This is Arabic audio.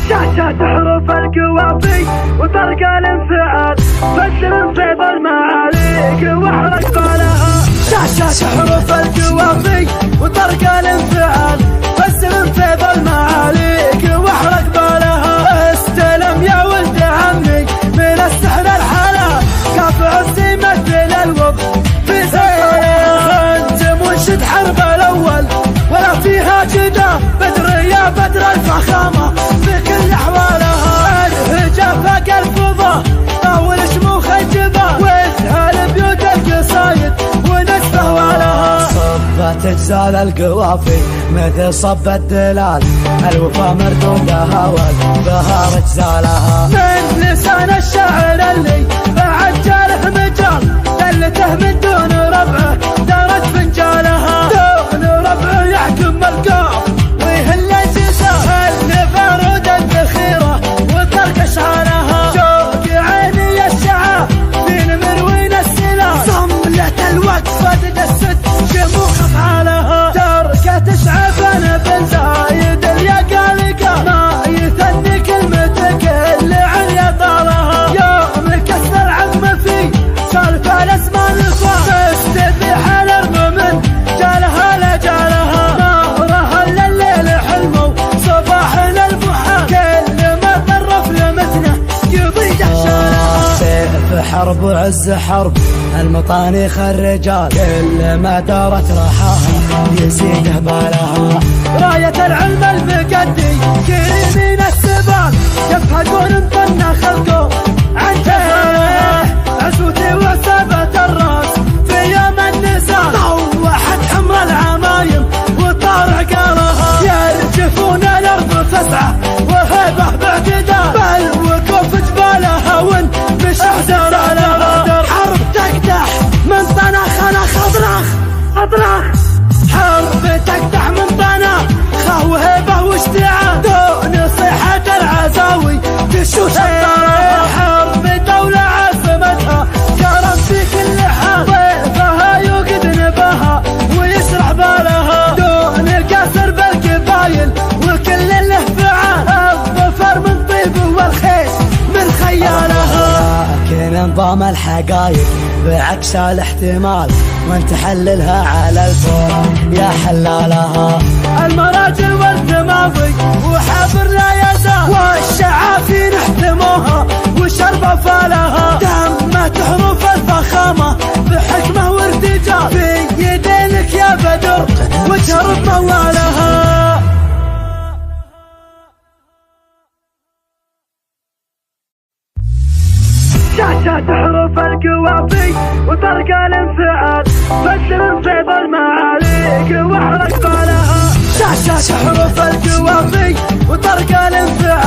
شاشة حروف القوافي وطرق الانفعال، بس من فيض المعاليق واحرق بالها. شاشة حروف القوافي وطرق الانفعال، بس من فيض المعاليق واحرق بالها. استلم يا ولد عمي من السحر الحلا، كاف عزي مثل الوضع في سفرها. انت منشد حرب الاول ولا فيها جدا، بدر يا بدر الفخامة في كل احوالها. الهجا فاق الفضا طاول شموخ الجبال، واسهل بيوت القصايد ونسفه ولها. صبت اجزال القوافي مثل صب الدلال، الوفا مردودها والبهار اجزالها. من لسان الشاعر اللي بعد جاله مجال، دلته من دون ربعه دارت فنجالها. دون ربعه يحكم القاف ويهل الجسام، اللي بارود الذخيره وترك اشعالها. شوق عيني الشعا في مروين السلاح، صملة الوقفه تجسد شموخ افعالها. تركت اشعافنا بن زايد اليقالقه، ما يثني كلمتك اللي عن يطالها. يوم كسر عظم في سالف الاسمان الفا، تستبيح الارض من جالها لجالها. نارها الليل حلمه صباحنا المحال، كل ما طرف لمتنه يضي دهشانها. سيف حرب وعز حرب المطانيخ الرجال، كل ما دارت راحاها يزيد بالها. راية العلم المقدي كريمين السبال، يفهقون انطنا خلقه عن جهاله. عزوتي وثبت الراس في يوم النزال، طوحت حمر العمايم وطار عقالها. يرجفون الارض فسعه وهبه باعتدال، بل وقوف جبالها ون مش احزانها. حرب تقدح من طناخنا خضراخ اطراخ، حرب تقدح من طناخ وهبه واشتعال، دون صيحة العزاوي تشوش الطرف. حرب دولة عاصمتها كرم في كل حال، ضيفها يوقد نباها ويسرح بالها. دون قاسر بالقبايل وكل له فعال، الظفر من طيب والخيش من خيالها. لكن نظام الحقايق بعكس الاحتمال، وانت حللها على الفور يا حلالها. المراجل والتماضي وحبر لا يزال، والشعافي نحتموها وشرب فالها. تمت حروف الفخامة بحكمة وارتجال، في يدينك يا بدر وشرب موالها. شاشة حروف القوافي وطرق الانفعال، بس من فيض المعاليق واحرق بالها. شاشة حروف القوافي وطرق الانفعال،